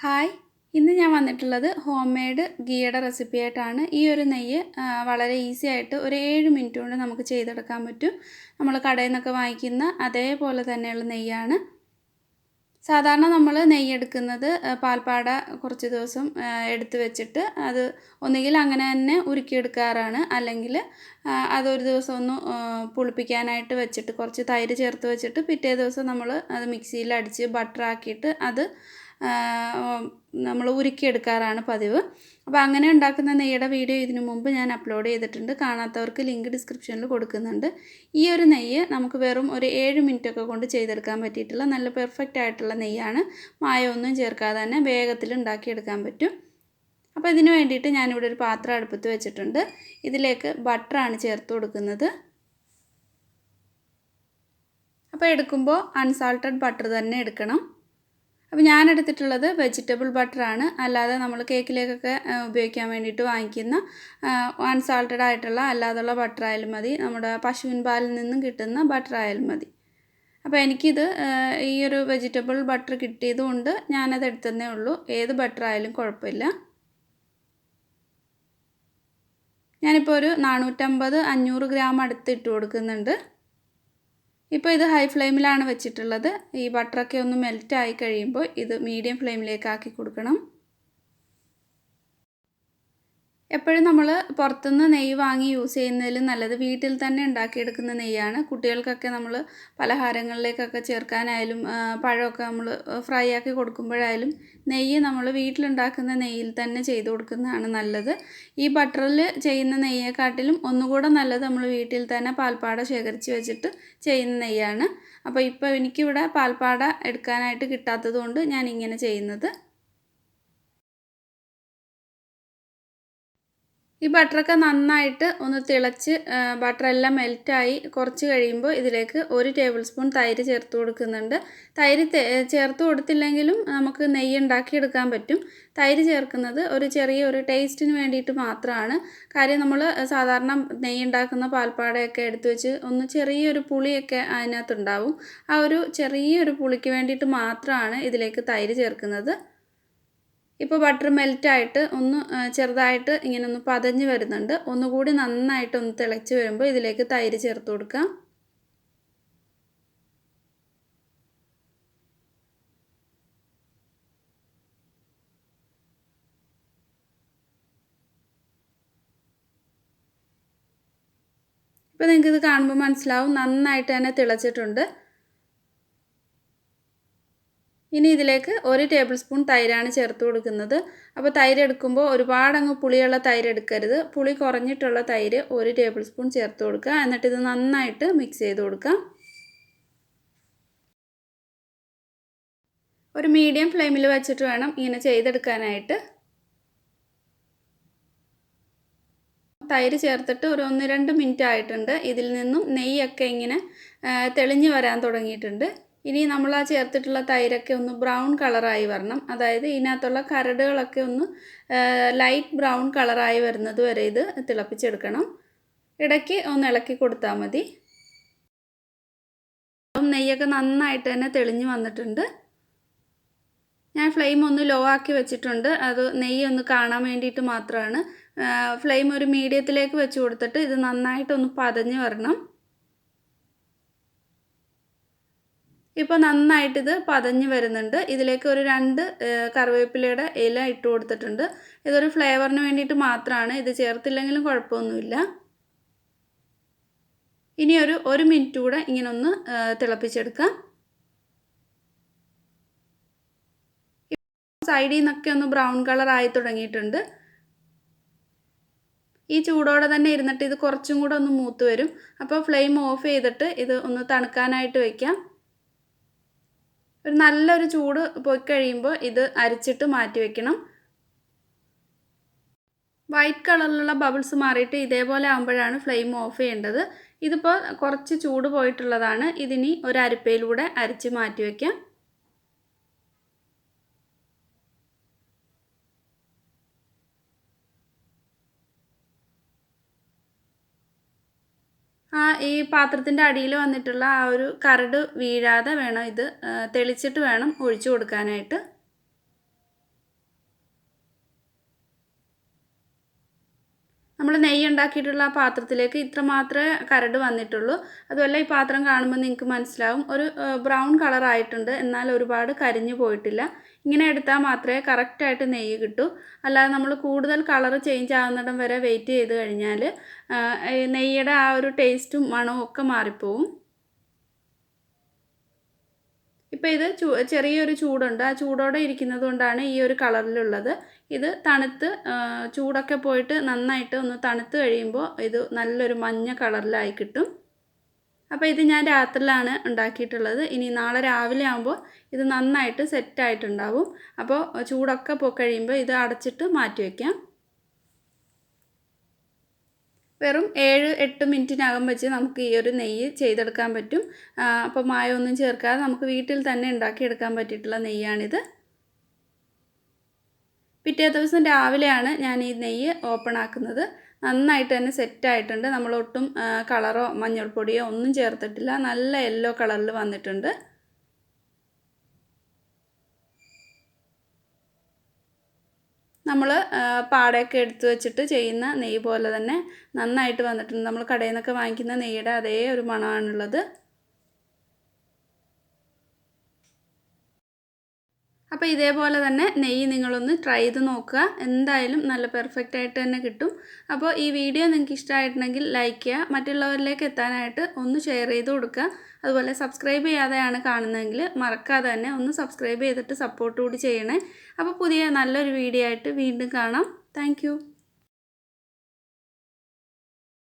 Hi, ഇന്ന് ഞാൻ വന്നിട്ടുള്ളത് ഹോം മെയ്ഡ് ഗീയുടെ റെസിപ്പി ആയിട്ടാണ്. ഈ ഒരു നെയ്യ് വളരെ ഈസി ആയിട്ട് ഒരു 7 മിനിറ്റ് കൊണ്ട് നമുക്ക് ചെയ്തെടുക്കാൻ പറ്റും. നമ്മൾ കടയിൽ നിന്നൊക്കെ വാങ്ങിക്കുന്ന അതേപോലെ തന്നെയുള്ള നെയ്യാണ്. സാധാരണ നമ്മൾ നെയ്യ് എടുക്കുന്നത് പാൽപ്പാട കുറച്ച് ദിവസം എടുത്ത് വെച്ചിട്ട് അത് ഒന്നുകിൽ അങ്ങനെ തന്നെ ഉരുക്കിയെടുക്കാറാണ്, അല്ലെങ്കിൽ അതൊരു ദിവസം ഒന്ന് പുളിപ്പിക്കാനായിട്ട് വെച്ചിട്ട് കുറച്ച് തൈര് ചേർത്ത് വെച്ചിട്ട് പിറ്റേ ദിവസം നമ്മൾ അത് മിക്സിയിൽ അടിച്ച് ബട്ടറാക്കിയിട്ട് അത് നമ്മൾ ഉരുക്കിയെടുക്കാറാണ് പതിവ്. അപ്പോൾ അങ്ങനെ ഉണ്ടാക്കുന്ന നെയ്യുടെ വീഡിയോ ഇതിനു മുമ്പ് ഞാൻ അപ്ലോഡ് ചെയ്തിട്ടുണ്ട്. കാണാത്തവർക്ക് ലിങ്ക് ഡിസ്ക്രിപ്ഷനിൽ കൊടുക്കുന്നുണ്ട്. ഈ ഒരു നെയ്യ് നമുക്ക് വെറും ഒരു 7 മിനിറ്റൊക്കെ കൊണ്ട് ചെയ്തെടുക്കാൻ പറ്റിയിട്ടുള്ള നല്ല പെർഫെക്റ്റ് ആയിട്ടുള്ള നെയ്യാണ്. മായമൊന്നും ചേർക്കാതെ തന്നെ വേഗത്തിൽ ഉണ്ടാക്കിയെടുക്കാൻ പറ്റും. അപ്പോൾ ഇതിന് വേണ്ടിയിട്ട് ഞാനിവിടെ ഒരു പാത്രം അടുപ്പത്ത് വെച്ചിട്ടുണ്ട്. ഇതിലേക്ക് ബട്ടറാണ് ചേർത്ത് കൊടുക്കുന്നത്. അപ്പോൾ എടുക്കുമ്പോൾ അൺസാൾട്ടഡ് ബട്ടർ തന്നെ എടുക്കണം. അപ്പോൾ ഞാൻ എടുത്തിട്ടുള്ളത് വെജിറ്റബിൾ ബട്ടറാണ്, അല്ലാതെ നമ്മൾ കേക്കിലേക്കൊക്കെ ഉപയോഗിക്കാൻ വേണ്ടിയിട്ട് വാങ്ങിക്കുന്ന അൺസാൾട്ടഡ് ആയിട്ടുള്ള അല്ലാതുള്ള ബട്ടറായാലും മതി, നമ്മുടെ പശുവിൻ പാലിൽ നിന്നും കിട്ടുന്ന ബട്ടറായാലും മതി. അപ്പോൾ എനിക്കിത് ഈ ഒരു വെജിറ്റബിൾ ബട്ടർ കിട്ടിയതുകൊണ്ട് ഞാനത് എടുത്തതേ ഉള്ളൂ. ഏത് ബട്ടറായാലും കുഴപ്പമില്ല. ഞാനിപ്പോൾ ഒരു 450-500 ഗ്രാം അടുത്ത് ഇട്ട് കൊടുക്കുന്നുണ്ട്. ഇപ്പോൾ ഇത് ഹൈ ഫ്ലെയിമിലാണ് വെച്ചിട്ടുള്ളത്. ഈ ബട്ടറൊക്കെ ഒന്ന് മെൽറ്റ് ആയി കഴിയുമ്പോൾ ഇത് മീഡിയം ഫ്ലെയിമിലേക്ക് ആക്കി കൊടുക്കണം. എപ്പോഴും നമ്മൾ പുറത്തുനിന്ന് നെയ്യ് വാങ്ങി യൂസ് ചെയ്യുന്നതിലും നല്ലത് വീട്ടിൽ തന്നെ ഉണ്ടാക്കിയെടുക്കുന്ന നെയ്യാണ്. കുട്ടികൾക്കൊക്കെ നമ്മൾ പലഹാരങ്ങളിലേക്കൊക്കെ ചേർക്കാനായാലും പഴമൊക്കെ നമ്മൾ ഫ്രൈ ആക്കി കൊടുക്കുമ്പോഴായാലും നെയ്യ് നമ്മൾ വീട്ടിലുണ്ടാക്കുന്ന നെയ്യിൽ തന്നെ ചെയ്ത് കൊടുക്കുന്നതാണ് നല്ലത്. ഈ ബട്ടറിൽ ചെയ്യുന്ന നെയ്യെക്കാട്ടിലും ഒന്നുകൂടെ നല്ലത് നമ്മൾ വീട്ടിൽ തന്നെ പാൽപ്പാട ശേഖരിച്ച് വെച്ചിട്ട് ചെയ്യുന്ന നെയ്യാണ്. അപ്പോൾ ഇപ്പോൾ എനിക്കിവിടെ പാൽപ്പാട എടുക്കാനായിട്ട് കിട്ടാത്തത് കൊണ്ട് ഞാൻ ഇങ്ങനെ ചെയ്യുന്നത്. ഈ ബട്ടറൊക്കെ നന്നായിട്ട് ഒന്ന് തിളച്ച് ബട്ടറെല്ലാം മെൽറ്റായി കുറച്ച് കഴിയുമ്പോൾ ഇതിലേക്ക് 1 ടേബിൾ സ്പൂൺ തൈര് ചേർത്ത് കൊടുക്കുന്നുണ്ട്. തൈര് ചേർത്ത് കൊടുത്തില്ലെങ്കിലും നമുക്ക് നെയ്യ് ഉണ്ടാക്കിയെടുക്കാൻ പറ്റും. തൈര് ചേർക്കുന്നത് ഒരു ചെറിയൊരു ടേസ്റ്റിന് വേണ്ടിയിട്ട് മാത്രമാണ്. കാര്യം നമ്മൾ സാധാരണ നെയ്യ് ഉണ്ടാക്കുന്ന പാൽപ്പാടയൊക്കെ എടുത്ത് വെച്ച് ഒന്ന് ചെറിയൊരു പുളിയൊക്കെ അതിനകത്തുണ്ടാവും. ആ ഒരു ചെറിയൊരു പുളിക്ക് വേണ്ടിയിട്ട് മാത്രമാണ് ഇതിലേക്ക് തൈര് ചേർക്കുന്നത്. ഇപ്പോൾ ബട്ടർ മെൽറ്റായിട്ട് ഒന്ന് ചെറുതായിട്ട് ഇങ്ങനെ ഒന്ന് പതഞ്ഞ് വരുന്നുണ്ട്. ഒന്നുകൂടി നന്നായിട്ട് ഒന്ന് തിളച്ച് വരുമ്പോൾ ഇതിലേക്ക് തൈര് ചേർത്ത് കൊടുക്കാം. ഇപ്പോൾ നിങ്ങൾക്കിത് കാണുമ്പോൾ മനസ്സിലാവും നന്നായിട്ട് തന്നെ തിളച്ചിട്ടുണ്ട്. ഇനി ഇതിലേക്ക് 1 ടേബിൾ സ്പൂൺ തൈരാണ് ചേർത്ത് കൊടുക്കുന്നത്. അപ്പോൾ തൈര് എടുക്കുമ്പോൾ ഒരുപാടങ്ങ് പുളിയുള്ള തൈര് എടുക്കരുത്. പുളി കുറഞ്ഞിട്ടുള്ള തൈര് 1 ടേബിൾ സ്പൂൺ ചേർത്ത് കൊടുക്കുക. എന്നിട്ട് ഇത് നന്നായിട്ട് മിക്സ് ചെയ്ത് കൊടുക്കുക. ഒരു മീഡിയം ഫ്ലെയിമിൽ വെച്ചിട്ട് വേണം ഇങ്ങനെ ചെയ്തെടുക്കാനായിട്ട്. തൈര് ചേർത്തിട്ട് ഒരു 1-2 മിനിറ്റ് ആയിട്ടുണ്ട്. ഇതിൽ നിന്നും നെയ്യൊക്കെ ഇങ്ങനെ തെളിഞ്ഞ് വരാൻ തുടങ്ങിയിട്ടുണ്ട്. ഇനി നമ്മൾ ആ ചേർത്തിട്ടുള്ള തൈരൊക്കെ ഒന്ന് ബ്രൗൺ കളറായി വരണം. അതായത് ഇതിനകത്തുള്ള കരടുകളൊക്കെ ഒന്ന് ലൈറ്റ് ബ്രൗൺ കളറായി വരുന്നത് വരെ ഇത് തിളപ്പിച്ചെടുക്കണം. ഇടയ്ക്ക് ഒന്ന് ഇളക്കി കൊടുത്താൽ മതി. നെയ്യൊക്കെ നന്നായിട്ട് തന്നെ തെളിഞ്ഞ് വന്നിട്ടുണ്ട്. ഞാൻ ഫ്ലെയിം ഒന്ന് ലോ ആക്കി വെച്ചിട്ടുണ്ട്. അത് നെയ്യ് ഒന്ന് കാണാൻ വേണ്ടിയിട്ട് മാത്രമാണ്. ഫ്ലെയിം ഒരു മീഡിയത്തിലേക്ക് വെച്ച് കൊടുത്തിട്ട് ഇത് നന്നായിട്ടൊന്ന് പതഞ്ഞ് വരണം. ഇപ്പോൾ നന്നായിട്ടിത് പതഞ്ഞ് വരുന്നുണ്ട്. ഇതിലേക്ക് ഒരു 2 കറിവേപ്പിലയുടെ ഇല ഇട്ട് കൊടുത്തിട്ടുണ്ട്. ഇതൊരു ഫ്ലേവറിന് വേണ്ടിയിട്ട് മാത്രമാണ്. ഇത് ചേർത്തില്ലെങ്കിലും കുഴപ്പമൊന്നുമില്ല. ഇനി ഒരു 1 മിനിറ്റ് കൂടെ ഇങ്ങനെ ഒന്ന് തിളപ്പിച്ചെടുക്കാം. സൈഡിൽ നിന്നൊക്കെ ഒന്ന് ബ്രൗൺ കളറായി തുടങ്ങിയിട്ടുണ്ട്. ഈ ചൂടോടെ തന്നെ ഇരുന്നിട്ട് ഇത് കുറച്ചും കൂടെ ഒന്ന് മൂത്ത് വരും. അപ്പോൾ ഫ്ലെയിം ഓഫ് ചെയ്തിട്ട് ഇത് ഒന്ന് തണുക്കാനായിട്ട് വയ്ക്കാം. ഒരു നല്ലൊരു ചൂട് പോയി കഴിയുമ്പോൾ ഇത് അരിച്ചിട്ട് മാറ്റി വയ്ക്കണം. വൈറ്റ് കളറിലുള്ള ബബിൾസ് മാറിയിട്ട് ഇതേപോലെ ആകുമ്പോഴാണ് ഫ്ലെയിം ഓഫ് ചെയ്യേണ്ടത്. ഇതിപ്പോൾ കുറച്ച് ചൂട് പോയിട്ടുള്ളതാണ്. ഇതിനി ഒരു അരിപ്പയിലൂടെ അരിച്ച് മാറ്റി വയ്ക്കാം. ഈ പാത്രത്തിൻ്റെ അടിയിൽ വന്നിട്ടുള്ള ആ ഒരു കരട് വീഴാതെ വേണം ഇത് തെളിച്ചിട്ട് വേണം ഒഴിച്ചു കൊടുക്കാനായിട്ട്. നമ്മൾ നെയ്യ് ഉണ്ടാക്കിയിട്ടുള്ള ആ പാത്രത്തിലേക്ക് ഇത്ര മാത്രമേ കരട് വന്നിട്ടുള്ളൂ. അതുപോലെ ഈ പാത്രം കാണുമ്പോൾ നിങ്ങൾക്ക് മനസ്സിലാവും ഒരു ബ്രൗൺ കളർ ആയിട്ടുണ്ട്, എന്നാൽ ഒരുപാട് കരിഞ്ഞു പോയിട്ടില്ല. ഇങ്ങനെ എടുത്താൽ മാത്രമേ കറക്റ്റായിട്ട് നെയ്യ് കിട്ടൂ. അല്ലാതെ നമ്മൾ കൂടുതൽ കളർ ചേഞ്ച് ആകുന്നിടം വരെ വെയിറ്റ് ചെയ്ത് കഴിഞ്ഞാൽ നെയ്യുടെ ആ ഒരു ടേസ്റ്റും മണവും ഒക്കെ മാറിപ്പോവും. ഇപ്പോൾ ഇത് ചെറിയൊരു ചൂടുണ്ട്, ആ ചൂടോടെ ഇരിക്കുന്നത് കൊണ്ടാണ് ഈ ഒരു കളറിലുള്ളത്. ഇത് തണുത്ത് ചൂടൊക്കെ പോയിട്ട് നന്നായിട്ട് ഒന്ന് തണുത്ത് കഴിയുമ്പോൾ ഇത് നല്ലൊരു മഞ്ഞ കളറിലായി കിട്ടും. അപ്പോൾ ഇത് ഞാൻ രാത്രിയിലാണ് ഉണ്ടാക്കിയിട്ടുള്ളത്. ഇനി നാളെ രാവിലെ ആകുമ്പോൾ ഇത് നന്നായിട്ട് സെറ്റായിട്ടുണ്ടാവും. അപ്പോൾ ചൂടൊക്കെ പോയി കഴിയുമ്പോൾ ഇത് അടച്ചിട്ട് മാറ്റി വയ്ക്കാം. വെറും 7-8 മിനിറ്റിനകം വെച്ച് നമുക്ക് ഈ ഒരു നെയ്യ് ചെയ്തെടുക്കാൻ പറ്റും. അപ്പോൾ മായമൊന്നും ചേർക്കാതെ നമുക്ക് വീട്ടിൽ തന്നെ ഉണ്ടാക്കിയെടുക്കാൻ പറ്റിയിട്ടുള്ള നെയ്യാണിത്. പിറ്റേ ദിവസം രാവിലെയാണ് ഞാൻ ഈ നെയ്യ് ഓപ്പൺ ആക്കുന്നത്. നന്നായിട്ട് തന്നെ സെറ്റായിട്ടുണ്ട്. നമ്മളൊട്ടും കളറോ മഞ്ഞൾപ്പൊടിയോ ഒന്നും ചേർത്തിട്ടില്ല. നല്ല യെല്ലോ കളറിൽ വന്നിട്ടുണ്ട്. നമ്മൾ പാടയൊക്കെ എടുത്ത് വെച്ചിട്ട് ചെയ്യുന്ന നെയ്യ് പോലെ തന്നെ നന്നായിട്ട് വന്നിട്ടുണ്ട്. നമ്മൾ കടയിൽ നിന്നൊക്കെ വാങ്ങിക്കുന്ന നെയ്യുടെ അതേ ഒരു മണമാണുള്ളത്. അപ്പോൾ ഇതേപോലെ തന്നെ നെയ്യ് നിങ്ങളൊന്ന് ട്രൈ ചെയ്ത് നോക്കുക. എന്തായാലും നല്ല പെർഫെക്റ്റ് ആയിട്ട് തന്നെ കിട്ടും. അപ്പോൾ ഈ വീഡിയോ നിങ്ങൾക്ക് ഇഷ്ടമായിട്ടുണ്ടെങ്കിൽ ലൈക്ക് ചെയ്യുക. മറ്റുള്ളവരിലേക്ക് എത്താനായിട്ട് ഒന്ന് ഷെയർ ചെയ്ത് കൊടുക്കുക. അതുപോലെ സബ്സ്ക്രൈബ് ചെയ്യാതെയാണ് കാണുന്നതെങ്കിൽ മറക്കാതെ തന്നെ ഒന്ന് സബ്സ്ക്രൈബ് ചെയ്തിട്ട് സപ്പോർട്ട് കൂടി ചെയ്യണേ. അപ്പോൾ പുതിയ നല്ലൊരു വീഡിയോ ആയിട്ട് വീണ്ടും കാണാം. താങ്ക്